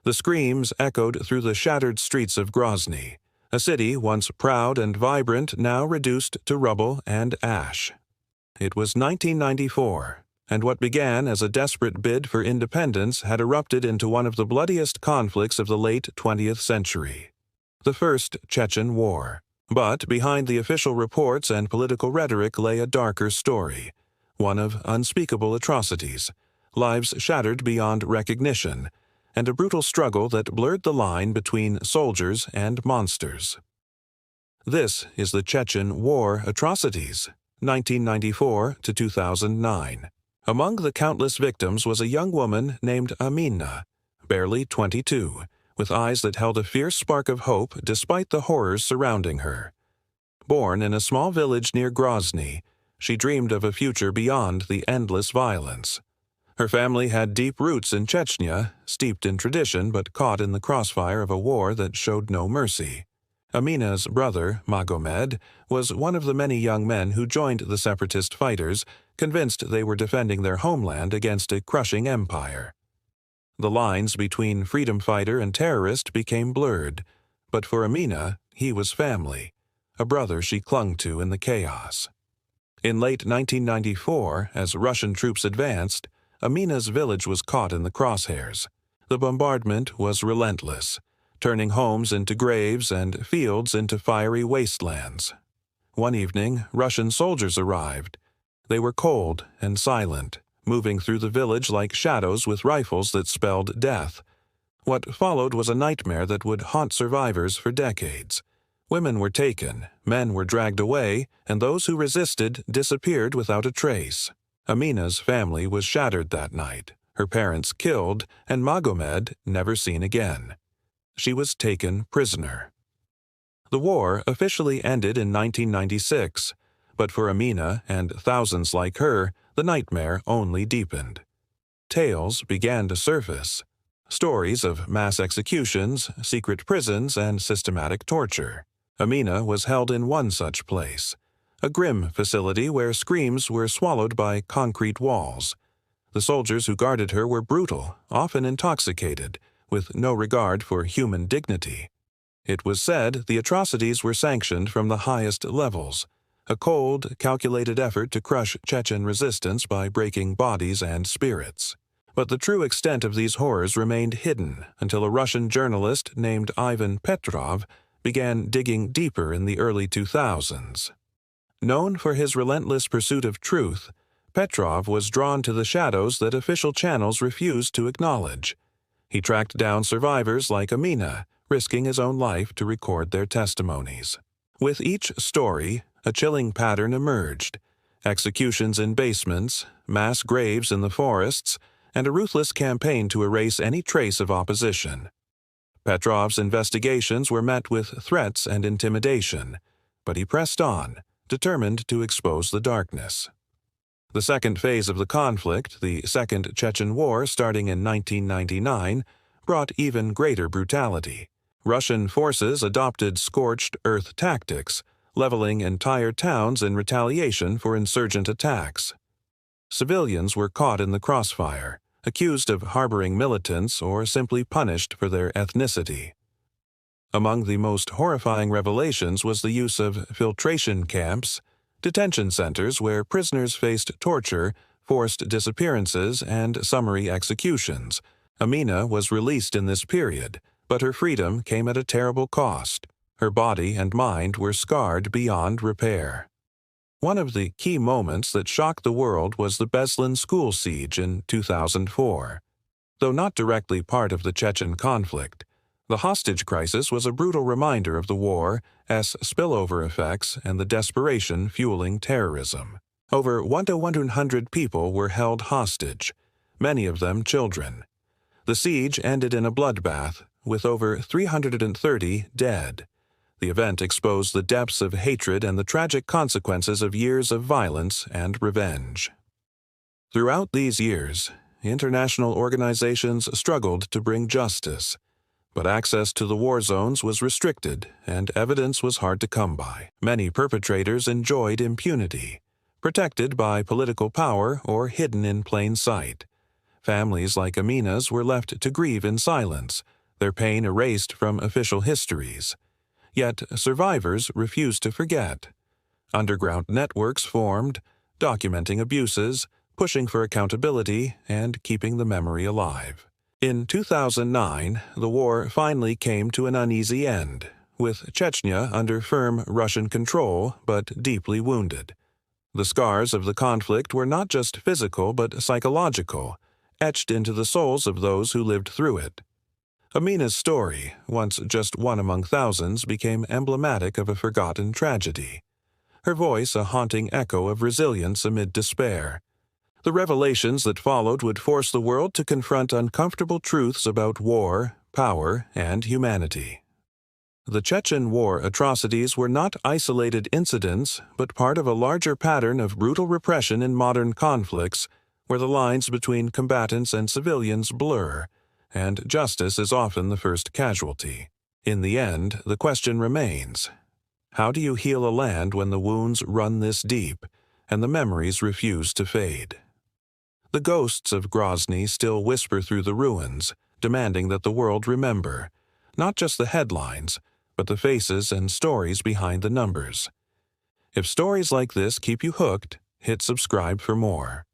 The screams echoed through the shattered streets of Grozny, a city once proud and vibrant now reduced to rubble and ash. It was 1994, and what began as a desperate bid for independence had erupted into one of the bloodiest conflicts of the late 20th century, the First Chechen War. But behind the official reports and political rhetoric lay a darker story, one of unspeakable atrocities, lives shattered beyond recognition, and a brutal struggle that blurred the line between soldiers and monsters. This is the Chechen War Atrocities, 1994 to 2009. Among the countless victims was a young woman named Amina, barely 22, with eyes that held a fierce spark of hope despite the horrors surrounding her. Born in a small village near Grozny, she dreamed of a future beyond the endless violence. Her family had deep roots in Chechnya, steeped in tradition but caught in the crossfire of a war that showed no mercy. Amina's brother, Magomed, was one of the many young men who joined the separatist fighters, convinced they were defending their homeland against a crushing empire. The lines between freedom fighter and terrorist became blurred, but for Amina, he was family, a brother she clung to in the chaos. In late 1994, as Russian troops advanced, Amina's village was caught in the crosshairs. The bombardment was relentless, turning homes into graves and fields into fiery wastelands. One evening, Russian soldiers arrived. They were cold and silent, moving through the village like shadows with rifles that spelled death. What followed was a nightmare that would haunt survivors for decades. Women were taken, men were dragged away, and those who resisted disappeared without a trace. Amina's family was shattered that night, her parents killed, and Magomed never seen again. She was taken prisoner. The war officially ended in 1996, but for Amina and thousands like her, the nightmare only deepened. Tales began to surface. Stories of mass executions, secret prisons, and systematic torture. Amina was held in one such place, a grim facility where screams were swallowed by concrete walls. The soldiers who guarded her were brutal, often intoxicated, with no regard for human dignity. It was said the atrocities were sanctioned from the highest levels, a cold, calculated effort to crush Chechen resistance by breaking bodies and spirits. But the true extent of these horrors remained hidden until a Russian journalist named Ivan Petrov began digging deeper in the early 2000s. Known for his relentless pursuit of truth, Petrov was drawn to the shadows that official channels refused to acknowledge. He tracked down survivors like Amina, risking his own life to record their testimonies. With each story, a chilling pattern emerged: executions in basements, mass graves in the forests, and a ruthless campaign to erase any trace of opposition. Petrov's investigations were met with threats and intimidation, but he pressed on, determined to expose the darkness. The second phase of the conflict, the Second Chechen War starting in 1999, brought even greater brutality. Russian forces adopted scorched earth tactics, leveling entire towns in retaliation for insurgent attacks. Civilians were caught in the crossfire, accused of harboring militants or simply punished for their ethnicity. Among the most horrifying revelations was the use of filtration camps, detention centers where prisoners faced torture, forced disappearances, and summary executions. Amina was released in this period, but her freedom came at a terrible cost. Her body and mind were scarred beyond repair. One of the key moments that shocked the world was the Beslan school siege in 2004. Though not directly part of the Chechen conflict, the hostage crisis was a brutal reminder of the war's spillover effects and the desperation fueling terrorism. Over 100 people were held hostage, many of them children. The siege ended in a bloodbath, with over 330 dead. The event exposed the depths of hatred and the tragic consequences of years of violence and revenge. Throughout these years, international organizations struggled to bring justice, but access to the war zones was restricted and evidence was hard to come by. Many perpetrators enjoyed impunity, protected by political power or hidden in plain sight. Families like Amina's were left to grieve in silence, their pain erased from official histories. Yet survivors refused to forget. Underground networks formed, documenting abuses, pushing for accountability, and keeping the memory alive. In 2009, the war finally came to an uneasy end, with Chechnya under firm Russian control but deeply wounded. The scars of the conflict were not just physical but psychological, etched into the souls of those who lived through it. Amina's story, once just one among thousands, became emblematic of a forgotten tragedy. Her voice a haunting echo of resilience amid despair. The revelations that followed would force the world to confront uncomfortable truths about war, power, and humanity. The Chechen war atrocities were not isolated incidents, but part of a larger pattern of brutal repression in modern conflicts, where the lines between combatants and civilians blur, and justice is often the first casualty. In the end, the question remains: how do you heal a land when the wounds run this deep, and the memories refuse to fade? The ghosts of Grozny still whisper through the ruins, demanding that the world remember, not just the headlines, but the faces and stories behind the numbers. If stories like this keep you hooked, hit subscribe for more.